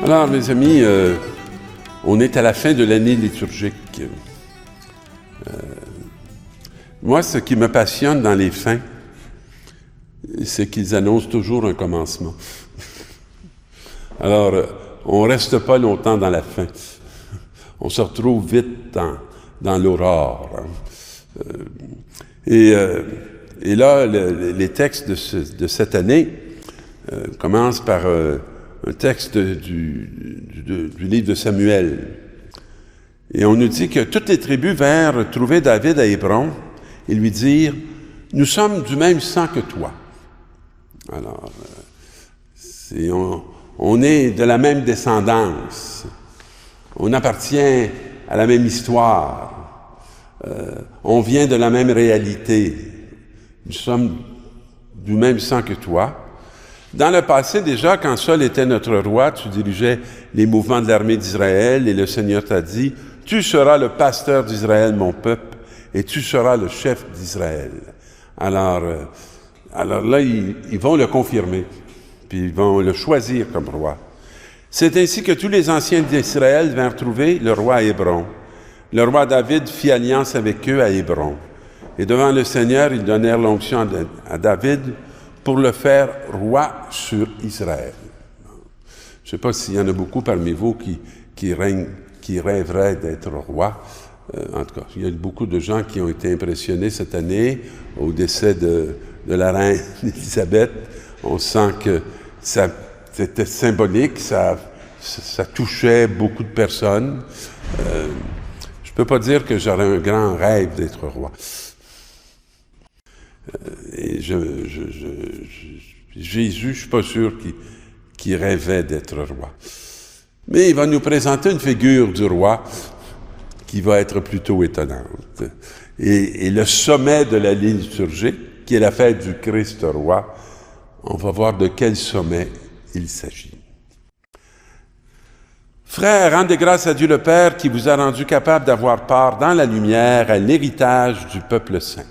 Alors, mes amis, on est à la fin de l'année liturgique. Moi, ce qui me passionne dans les fins, c'est qu'ils annoncent toujours un commencement. Alors, on ne reste pas longtemps dans la fin. On se retrouve vite dans l'aurore. Et là, les textes de cette année commencent par un texte du livre de Samuel. Et on nous dit que toutes les tribus vinrent trouver David à Hébron et lui dire « Nous sommes du même sang que toi. » Alors, on est de la même descendance. On appartient à la même histoire. On vient de la même réalité. Nous sommes du même sang que toi. Dans le passé, déjà, quand Saul était notre roi, tu dirigeais les mouvements de l'armée d'Israël et le Seigneur t'a dit « Tu seras le pasteur d'Israël, mon peuple, et tu seras le chef d'Israël. » Alors là, ils vont le confirmer, puis ils vont le choisir comme roi. C'est ainsi que tous les anciens d'Israël vinrent trouver le roi à Hébron. Le roi David fit alliance avec eux à Hébron. Et devant le Seigneur, ils donnèrent l'onction à David pour le faire roi sur Israël. Je ne sais pas s'il y en a beaucoup parmi vous qui rêveraient d'être roi. En tout cas, il y a beaucoup de gens qui ont été impressionnés cette année au décès de la reine Élisabeth. On sent que c'était symbolique, ça touchait beaucoup de personnes. Je ne peux pas dire que j'aurais un grand rêve d'être roi. Et Jésus, je ne suis pas sûr qu'il rêvait d'être roi. Mais il va nous présenter une figure du roi qui va être plutôt étonnante. Et le sommet de la ligne liturgique, qui est la fête du Christ roi, on va voir de quel sommet il s'agit. Frères, rendez grâce à Dieu le Père qui vous a rendu capable d'avoir part dans la lumière à l'héritage du peuple saint.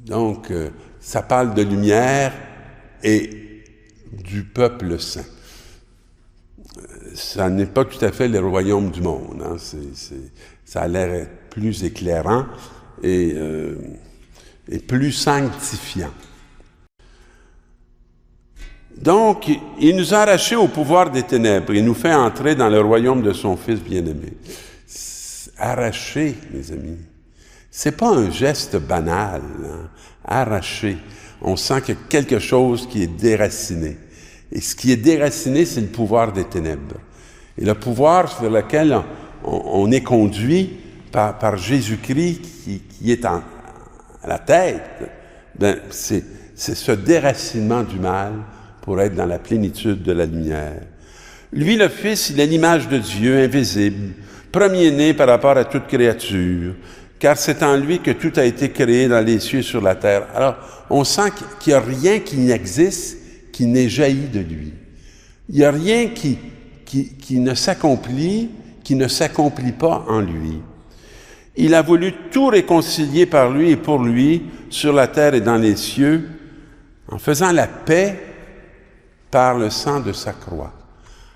Donc, ça parle de lumière et du peuple saint. Ça n'est pas tout à fait le royaume du monde. Hein. Ça a l'air être plus éclairant et plus sanctifiant. Donc, il nous a arrachés au pouvoir des ténèbres et nous fait entrer dans le royaume de son Fils bien-aimé. Arracher, mes amis. C'est pas un geste banal, hein? Arraché. On sent qu'il y a quelque chose qui est déraciné. Et ce qui est déraciné, c'est le pouvoir des ténèbres. Et le pouvoir vers lequel on est conduit par Jésus-Christ qui est à la tête, ben c'est ce déracinement du mal pour être dans la plénitude de la lumière. Lui, le Fils, il est l'image de Dieu invisible, premier-né par rapport à toute créature, car c'est en lui que tout a été créé dans les cieux et sur la terre. Alors, on sent qu'il n'y a rien qui n'existe qui n'ait jailli de lui. Il n'y a rien qui ne s'accomplit, qui ne s'accomplit pas en lui. Il a voulu tout réconcilier par lui et pour lui, sur la terre et dans les cieux, en faisant la paix par le sang de sa croix.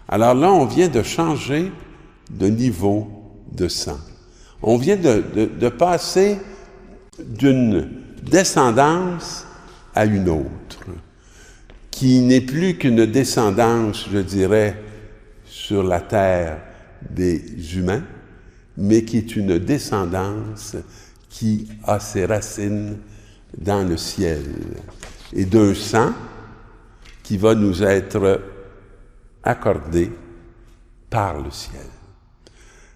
Alors là, on vient de changer de niveau de sang. On vient de passer d'une descendance à une autre, qui n'est plus qu'une descendance, je dirais, sur la terre des humains, mais qui est une descendance qui a ses racines dans le ciel, et d'un sang qui va nous être accordé par le ciel.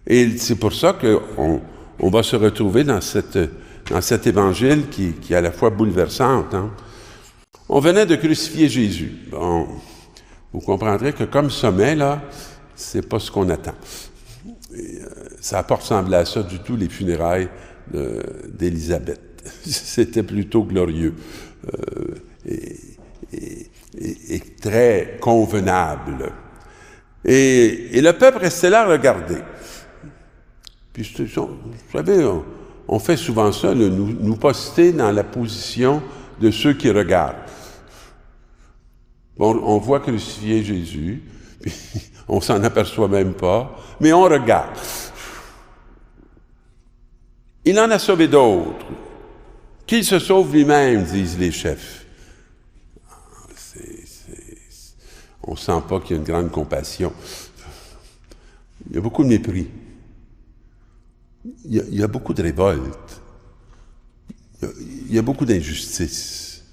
Et c'est pour ça qu'on va se retrouver dans cet évangile qui est à la fois bouleversant. Hein? On venait de crucifier Jésus. Bon, vous comprendrez que comme sommet, là, c'est pas ce qu'on attend. Et, ça n'a pas ressemblé à ça du tout, les funérailles d'Élisabeth. C'était plutôt glorieux et très convenable. Et le peuple restait là à regarder. Puis, vous savez, on fait souvent ça, nous poster dans la position de ceux qui regardent. On voit crucifier Jésus, Puis, on s'en aperçoit même pas, mais on regarde. Il en a sauvé d'autres. Qu'il se sauve lui-même, disent les chefs. On ne sent pas qu'il y a une grande compassion. Il y a beaucoup de mépris. Il y a beaucoup de révolte. Il y a beaucoup d'injustice.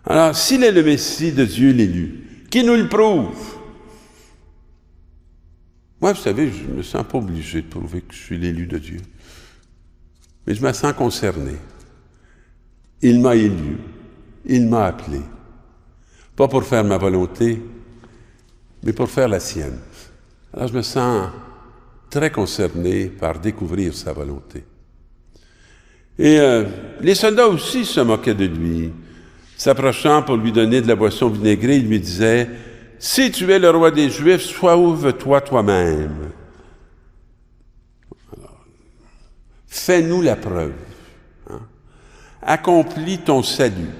Alors, s'il est le Messie de Dieu l'élu, qui nous le prouve? Moi, vous savez, je ne me sens pas obligé de prouver que je suis l'élu de Dieu. Mais je me sens concerné. Il m'a élu. Il m'a appelé. Pas pour faire ma volonté, mais pour faire la sienne. Alors, je me sens très concerné par découvrir sa volonté. Et les soldats aussi se moquaient de lui. S'approchant pour lui donner de la boisson vinaigrée, il lui disait « Si tu es le roi des Juifs, sauve-toi toi-même. » Fais-nous la preuve. Hein? Accomplis ton salut.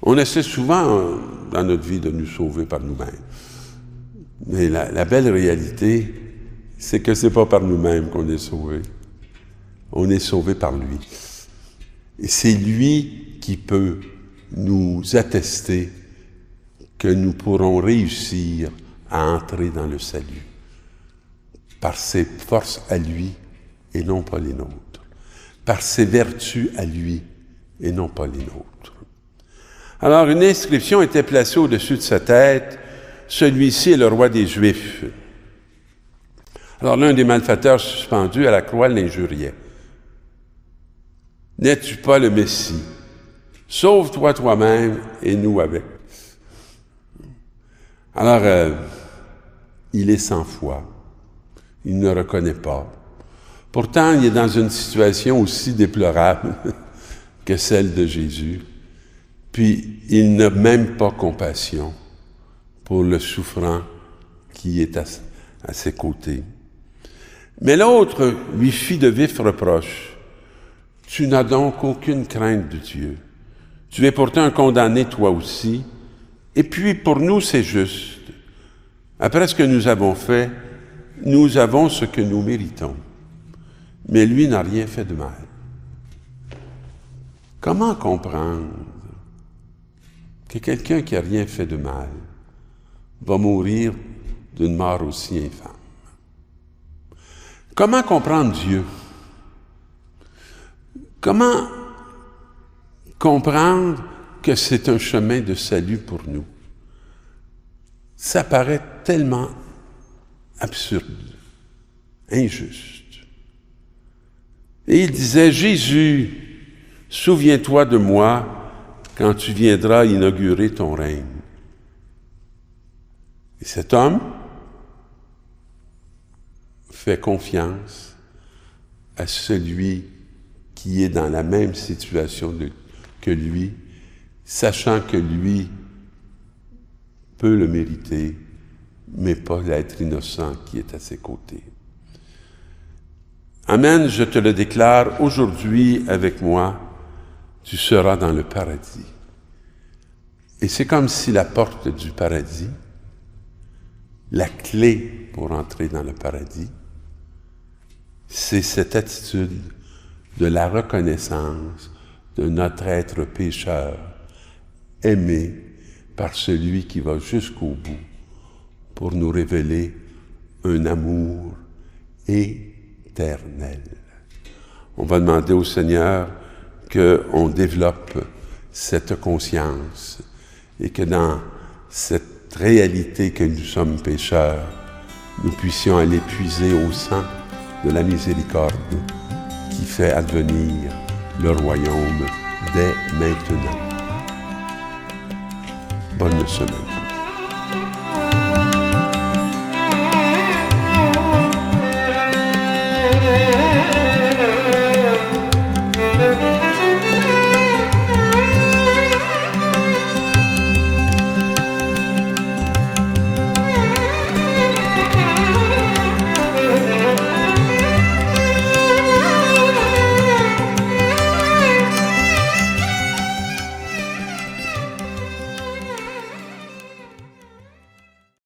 On essaie souvent dans notre vie de nous sauver par nous-mêmes. Mais la belle réalité, c'est que ce n'est pas par nous-mêmes qu'on est sauvé. On est sauvé par lui. Et c'est lui qui peut nous attester que nous pourrons réussir à entrer dans le salut. Par ses forces à lui et non pas les nôtres. Par ses vertus à lui et non pas les nôtres. Alors, une inscription était placée au-dessus de sa tête. Celui-ci est le roi des Juifs. Alors, l'un des malfaiteurs suspendus à la croix l'injuriait. N'es-tu pas le Messie? Sauve-toi toi-même et nous avec. Alors, il est sans foi. Il ne reconnaît pas. Pourtant, il est dans une situation aussi déplorable que celle de Jésus. Puis, il n'a même pas compassion pour le souffrant qui est à ses côtés. Mais l'autre lui fit de vifs reproches. « Tu n'as donc aucune crainte de Dieu. Tu es pourtant un condamné toi aussi. Et puis, pour nous, c'est juste. Après ce que nous avons fait, nous avons ce que nous méritons. Mais lui n'a rien fait de mal. » Comment comprendre que quelqu'un qui n'a rien fait de mal va mourir d'une mort aussi infâme? Comment comprendre Dieu? Comment comprendre que c'est un chemin de salut pour nous? Ça paraît tellement absurde, injuste. Et il disait, « Jésus, souviens-toi de moi quand tu viendras inaugurer ton règne. » Et cet homme fait confiance à celui qui est dans la même situation que lui, sachant que lui peut le mériter, mais pas l'être innocent qui est à ses côtés. Amen, je te le déclare, aujourd'hui avec moi, tu seras dans le paradis. Et c'est comme si la porte du paradis, la clé pour entrer dans le paradis, c'est cette attitude de la reconnaissance de notre être pécheur, aimé par celui qui va jusqu'au bout pour nous révéler un amour éternel. On va demander au Seigneur qu'on développe cette conscience et que dans cette réalité que nous sommes pécheurs, nous puissions aller puiser au sang de la miséricorde qui fait advenir le royaume dès maintenant. Bonne semaine.